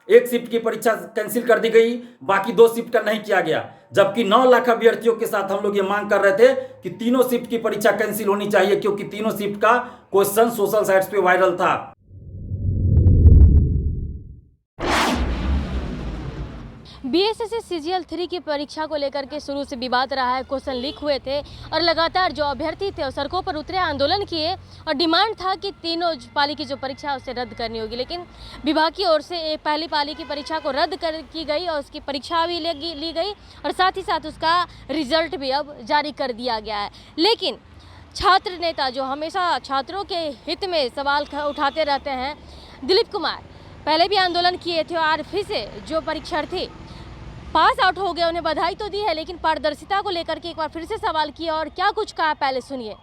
एक शिफ्ट की परीक्षा कैंसिल कर दी गई, बाकी 2 शिफ्ट का नहीं किया गया, जबकि 9 लाख अभ्यर्थियों के साथ हम लोग ये मांग कर रहे थे कि तीनों शिफ्ट की परीक्षा कैंसिल होनी चाहिए, क्योंकि तीनों शिफ्ट का क्वेश्चन सोशल साइट्स पे वायरल था। बीएसएससी सीजीएल 3 की परीक्षा को लेकर के शुरू से विवाद रहा है। क्वेश्चन लीक हुए थे और लगातार जो अभ्यर्थी थे वो सड़कों पर उतरे, आंदोलन किए और डिमांड था कि तीनों पाली की जो परीक्षा है उसे रद्द करनी होगी। लेकिन विभाग की ओर से पहली पाली की परीक्षा को रद्द की गई और उसकी परीक्षा भी ली गई और साथ ही साथ उसका रिजल्ट भी अब जारी कर दिया गया है। लेकिन छात्र नेता जो हमेशा छात्रों के हित में सवाल उठाते रहते हैं, दिलीप कुमार पहले भी आंदोलन किए थे और आज फिर से जो परीक्षार्थी पास आउट हो गए उन्हें बधाई तो दी है, लेकिन पारदर्शिता को लेकर के एक बार फिर से सवाल किया और क्या कुछ कहा पहले सुनिए।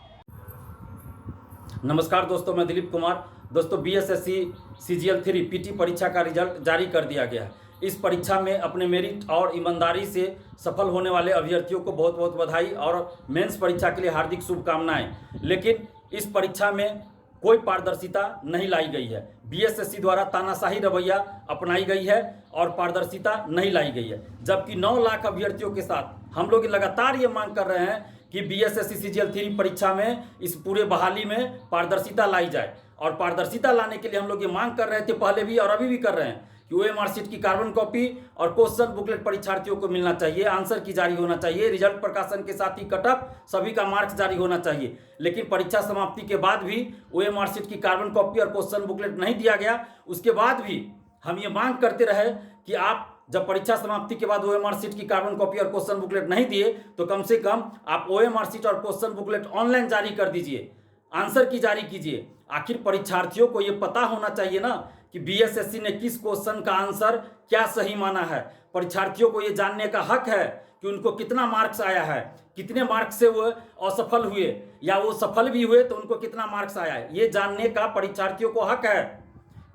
नमस्कार दोस्तों, मैं दिलीप कुमार। दोस्तों, बीएसएससी सीजीएल 3 पीटी परीक्षा का रिजल्ट जारी कर दिया गया है। इस परीक्षा में अपने मेरिट और ईमानदारी से सफल होने वाले अभ्यर्थियों को बहुत बहुत बधाई और मेंस परीक्षा के लिए हार्दिक शुभकामनाएं। लेकिन इस परीक्षा में कोई पारदर्शिता नहीं लाई गई है। बीएसएससी द्वारा तानाशाही रवैया अपनाई गई है और पारदर्शिता नहीं लाई गई है, जबकि 9 लाख अभ्यर्थियों के साथ हम लोग लगातार ये मांग कर रहे हैं कि बीएसएससी सीजीएल 3 परीक्षा में इस पूरे बहाली में पारदर्शिता लाई जाए। और पारदर्शिता लाने के लिए हम लोग ये मांग कर रहे थे पहले भी और अभी भी कर रहे हैं कि ओएमआर शीट की कार्बन कॉपी और क्वेश्चन बुकलेट परीक्षार्थियों को मिलना चाहिए, आंसर की जारी होना चाहिए, रिजल्ट प्रकाशन के साथ ही कटअप सभी का मार्क्स जारी होना चाहिए। लेकिन परीक्षा समाप्ति के बाद भी ओएमआर शीट की कार्बन कॉपी और क्वेश्चन बुकलेट नहीं दिया गया। उसके बाद भी हम ये मांग करते रहे कि आप जब परीक्षा समाप्ति के बाद ओएमआर शीट की कार्बन कॉपी और क्वेश्चन बुकलेट नहीं दिए तो कम से कम आप ओएमआर शीट और क्वेश्चन बुकलेट ऑनलाइन जारी कर दीजिए, आंसर की जारी कीजिए। आखिर परीक्षार्थियों को ये पता होना चाहिए ना कि बीएसएससी ने किस क्वेश्चन का आंसर क्या सही माना है। परीक्षार्थियों को ये जानने का हक है कि उनको कितना मार्क्स आया है, कितने मार्क्स से वो असफल हुए या वो सफल भी हुए तो उनको कितना मार्क्स आया है, ये जानने का परीक्षार्थियों को हक है।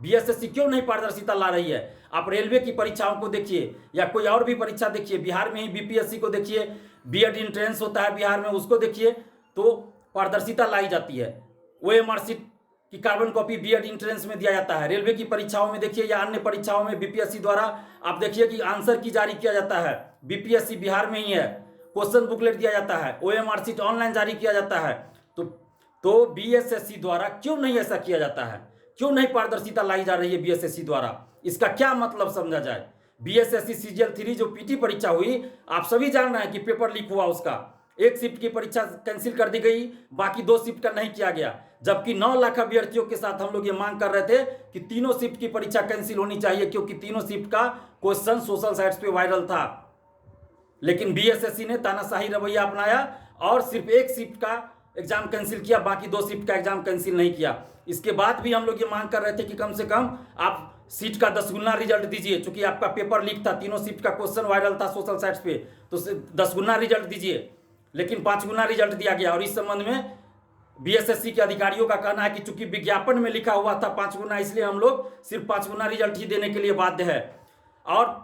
बीएसएससी क्यों नहीं पारदर्शिता ला रही है? आप रेलवे की परीक्षाओं को देखिए या कोई और भी परीक्षा देखिए, बिहार में ही बीपीएससी को देखिए, बीएड एंट्रेंस होता है बिहार में, उसको देखिए तो पारदर्शिता लाई जाती है। ओएमआर शीट की कार्बन कॉपी बीएड एंट्रेंस में दिया जाता है। रेलवे की परीक्षाओं में देखिए या अन्य परीक्षाओं में बीपीएससी द्वारा आप देखिए कि आंसर की जारी किया जाता है, बीपीएससी बिहार में ही है। क्वेश्चन बुकलेट दिया जाता है, ओएमआर शीट ऑनलाइन जारी किया जाता है। तो बीएसएससी द्वारा क्यों नहीं ऐसा किया जाता है? क्यों नहीं पारदर्शिता लाई जा रही है बीएसएससी द्वारा? इसका क्या मतलब समझा जाए? बीएसएससी सीजीएल 3 जो पीटी परीक्षा हुई, आप सभी जान रहे हैं कि पेपर लीक हुआ, उसका एक शिफ्ट की परीक्षा कैंसिल कर दी गई, बाकी 2 शिफ्ट का नहीं किया गया, जबकि 9 लाख अभ्यर्थियों के साथ हम लोग ये मांग कर रहे थे कि तीनों शिफ्ट की परीक्षा कैंसिल होनी चाहिए, क्योंकि तीनों शिफ्ट का क्वेश्चन सोशल साइट्स पे वायरल था। लेकिन बीएसएससी ने तानाशाही रवैया अपनाया और सिर्फ एक शिफ्ट का एग्जाम कैंसिल किया, बाकी 2 शिफ्ट का एग्जाम कैंसिल नहीं किया। इसके बाद भी हम लोग ये मांग कर रहे थे कि कम से कम आप सीट का 10 गुना रिजल्ट दीजिए, चूंकि आपका पेपर लीक था, तीनों शिफ्ट का क्वेश्चन वायरल था सोशल साइट्स पे, तो 10 गुना रिजल्ट दीजिए। लेकिन 5 गुना रिजल्ट दिया गया और इस संबंध में बीएसएससी के अधिकारियों का कहना है कि चूंकि विज्ञापन में लिखा हुआ था 5 गुना, इसलिए हम लोग सिर्फ 5 गुना रिजल्ट ही देने के लिए बाध्य है। और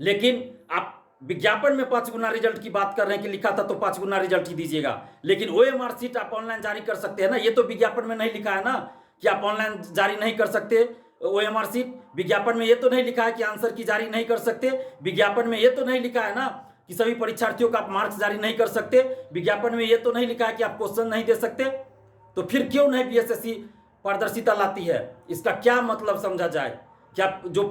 लेकिन आप विज्ञापन में 5 गुना रिजल्ट की बात कर रहे हैं कि लिखा था तो 5 गुना रिजल्ट ही दीजिएगा, लेकिन ओएमआर शीट आप ऑनलाइन जारी कर सकते हैं ना। ये तो विज्ञापन में नहीं लिखा है ना कि आप ऑनलाइन जारी नहीं कर सकते ओएमआर शीट। विज्ञापन में ये तो नहीं लिखा है कि आंसर की जारी नहीं कर सकते। विज्ञापन में ये तो नहीं लिखा है ना कि सभी परीक्षार्थियों का आप मार्क्स जारी नहीं कर सकते। विज्ञापन में ये तो नहीं लिखा है कि आप क्वेश्चन नहीं दे सकते। तो फिर क्यों नहीं बीएसएससी पारदर्शिता लाती है? इसका क्या मतलब समझा जाए? क्या जो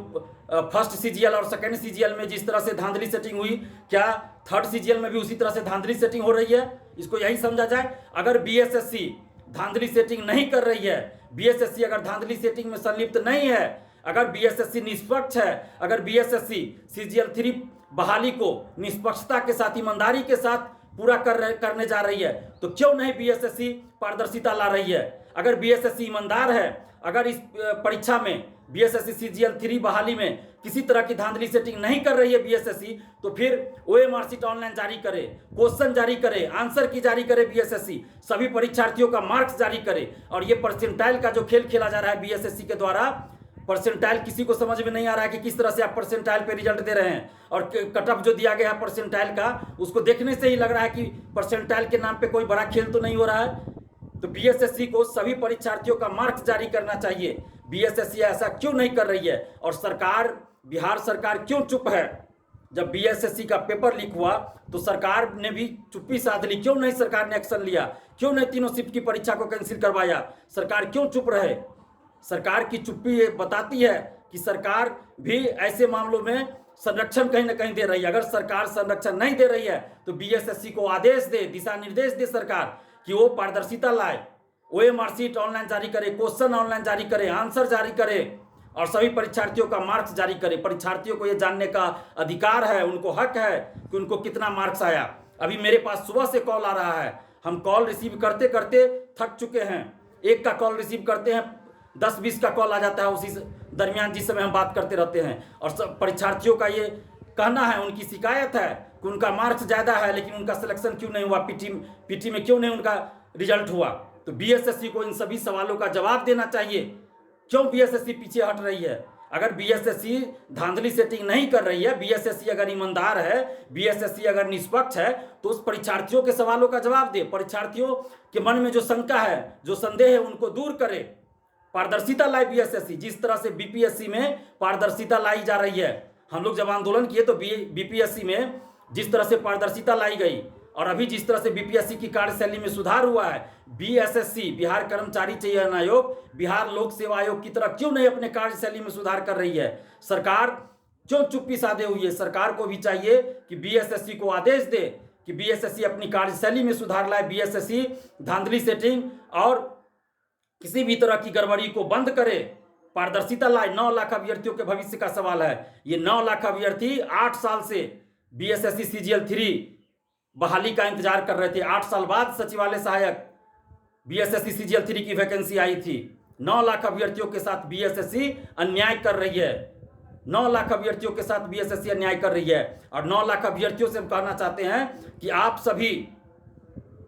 फर्स्ट सीजीएल और सेकेंड सीजीएल में जिस तरह से धांधली सेटिंग हुई, क्या थर्ड सीजीएल में भी उसी तरह से धांधली सेटिंग हो रही है? इसको यही समझा जाए। अगर बीएसएससी धांधली सेटिंग नहीं कर रही है, बीएसएससी अगर धांधली सेटिंग में संलिप्त नहीं है, अगर बीएसएससी निष्पक्ष है, अगर बीएसएससी सीजीएल 3 बहाली को निष्पक्षता के साथ, ईमानदारी के साथ पूरा करने जा रही है, तो क्यों नहीं बीएसएससी पारदर्शिता ला रही है? अगर बीएसएससी ईमानदार है, अगर इस परीक्षा में बीएसएससी सीजीएल 3 बहाली में किसी तरह की धांधली सेटिंग नहीं कर रही है बीएसएससी, तो फिर ओएमआर शीट ऑनलाइन जारी करे, क्वेश्चन जारी करे, आंसर की जारी करे बीएसएससी, सभी परीक्षार्थियों का मार्क्स जारी करे। और ये परसेंटाइल का जो खेल खेला जा रहा है बीएसएससी के द्वारा, परसेंटाइल किसी को समझ में नहीं आ रहा है कि किस तरह से आप परसेंटाइल पे रिजल्ट दे रहे हैं। और कटअप जो दिया गया है परसेंटाइल का, उसको देखने से ही लग रहा है कि परसेंटाइल के नाम पे कोई बड़ा खेल तो नहीं हो रहा है। तो बीएसएससी को सभी परीक्षार्थियों का मार्क्स जारी करना चाहिए। बीएसएससी ऐसा क्यों नहीं कर रही है? और सरकार, बिहार सरकार क्यों चुप है? जब बीएसएससी का पेपर लीक हुआ तो सरकार ने भी चुप्पी साध ली। क्यों नहीं सरकार ने एक्शन लिया? क्यों नहीं तीनों शिफ्ट की परीक्षा को कैंसिल करवाया? सरकार क्यों चुप रहे? सरकार की चुप्पी ये बताती है कि सरकार भी ऐसे मामलों में संरक्षण कहीं ना कहीं दे रही है। अगर सरकार संरक्षण नहीं दे रही है तो बीएसएससी को आदेश दे, दिशा निर्देश दे सरकार कि वो पारदर्शिता लाए, ओएमआर शीट ऑनलाइन जारी करे, क्वेश्चन ऑनलाइन जारी करे, आंसर जारी करे और सभी परीक्षार्थियों का मार्क्स जारी करे। परीक्षार्थियों को ये जानने का अधिकार है, उनको हक है कि उनको कितना मार्क्स आया। अभी मेरे पास सुबह से कॉल आ रहा है, हम कॉल रिसीव करते करते थक चुके हैं। एक का कॉल रिसीव करते हैं, 10-20 का कॉल आ जाता है उसी दरमियान जिस समय हम बात करते रहते हैं। और सब परीक्षार्थियों का ये कहना है, उनकी शिकायत है कि उनका मार्क्स ज़्यादा है लेकिन उनका सिलेक्शन क्यों नहीं हुआ, पीटी में क्यों नहीं उनका रिजल्ट हुआ। तो बीएसएससी को इन सभी सवालों का जवाब देना चाहिए। क्यों बीएसएससी पीछे हट रही है? अगर बीएसएससी धांधली सेटिंग नहीं कर रही है, बीएसएससी अगर ईमानदार है, बीएसएससी अगर निष्पक्ष है, तो उस परीक्षार्थियों के सवालों का जवाब दे। परीक्षार्थियों के मन में जो शंका है, जो संदेह है, उनको दूर करे। पारदर्शिता लाई बीएसएससी। जिस तरह से बीपीएससी में पारदर्शिता लाई जा रही है, हम लोग जब आंदोलन किए तो बीपीएससी में जिस तरह से पारदर्शिता लाई गई और अभी जिस तरह से बीपीएससी की कार्यशैली में सुधार हुआ है, बीएसएससी, बिहार कर्मचारी चयन आयोग, बिहार लोक सेवा आयोग की तरह क्यों नहीं अपने कार्यशैली में सुधार कर रही है? सरकार क्यों चुप्पी साधे हुई है? सरकार को भी चाहिए कि बीएसएससी को आदेश दे कि बीएसएससी अपनी कार्यशैली में सुधार लाए, बीएसएससी धांधली सेटिंग और किसी भी तरह की गड़बड़ी को बंद करे, पारदर्शिता लाए। 9 लाख अभ्यर्थियों के भविष्य का सवाल है। ये 9 लाख अभ्यर्थी 8 साल से बीएसएससी सीजीएल 3 बहाली का इंतजार कर रहे थे। 8 साल बाद सचिवालय सहायक बीएसएससी सीजीएल 3 की वैकेंसी आई थी। 9 लाख अभ्यर्थियों के साथ बीएसएससी अन्याय कर रही है। 9 लाख अभ्यर्थियों के साथ बीएसएससी अन्याय कर रही है। और 9 लाख अभ्यर्थियों से हम कहना चाहते हैं कि आप सभी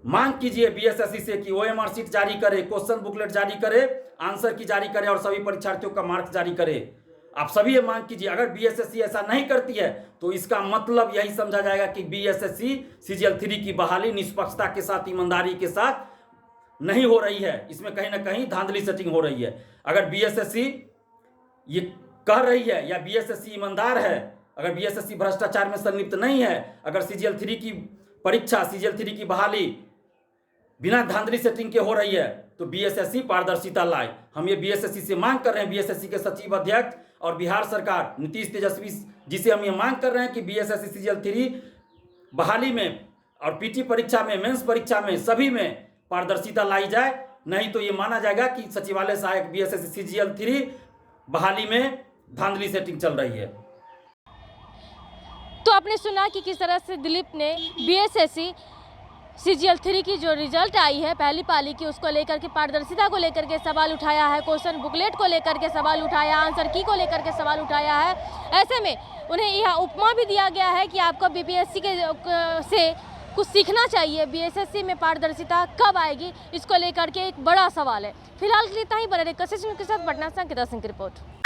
मांग कीजिए बीएसएससी से कि ओएमआर शीट जारी करे, क्वेश्चन बुकलेट जारी करे, आंसर की जारी करे और सभी परीक्षार्थियों का मार्क्स जारी करे। आप सभी ये मांग कीजिए। अगर बीएसएससी ऐसा नहीं करती है तो इसका मतलब यही समझा जाएगा कि बीएसएससी सीजीएल 3 की बहाली निष्पक्षता के साथ, ईमानदारी के साथ नहीं हो रही है। इसमें कहीं ना कहीं धांधली सेटिंग हो रही है। अगर बीएसएससी ये कह रही है या बीएसएससी ईमानदार है, अगर बीएसएससी भ्रष्टाचार में संलिप्त नहीं है, अगर सीजीएल 3 की परीक्षा, सीजीएल 3 की बहाली बिना धांधली सेटिंग के हो रही है तो बीएसएससी पारदर्शिता लाए। हम ये बीएसएससी से मांग कर रहे हैं, बीएसएससी के सचिव अध्यक्ष और बिहार सरकार नीतीश तेजस्वी जी से हम ये मांग कर रहे हैं कि बीएसएससी सीजीएल 3 बहाली में और पीटी परीक्षा में, मेंस परीक्षा में, सभी में पारदर्शिता लाई जाए। नहीं तो ये माना जाएगा कि सचिवालय सहायक बीएसएससी सीजीएल 3 बहाली में धांधली सेटिंग चल रही है। तो आपने सुना कि किस तरह से दिलीप ने बीएसएससी सीजीएल 3 की जो रिजल्ट आई है पहली पाली की, उसको लेकर के, पारदर्शिता को लेकर के सवाल उठाया है, क्वेश्चन बुकलेट को लेकर के सवाल उठाया, आंसर की को लेकर के सवाल उठाया है। ऐसे में उन्हें यह उपमा भी दिया गया है कि आपको बीपीएससी से कुछ सीखना चाहिए। बीएसएससी में पारदर्शिता कब आएगी, इसको लेकर के एक बड़ा सवाल है। फिलहाल के लिए इतना ही। बने रहे कशिश के साथ, पटना से अंकिता सिंह की रिपोर्ट।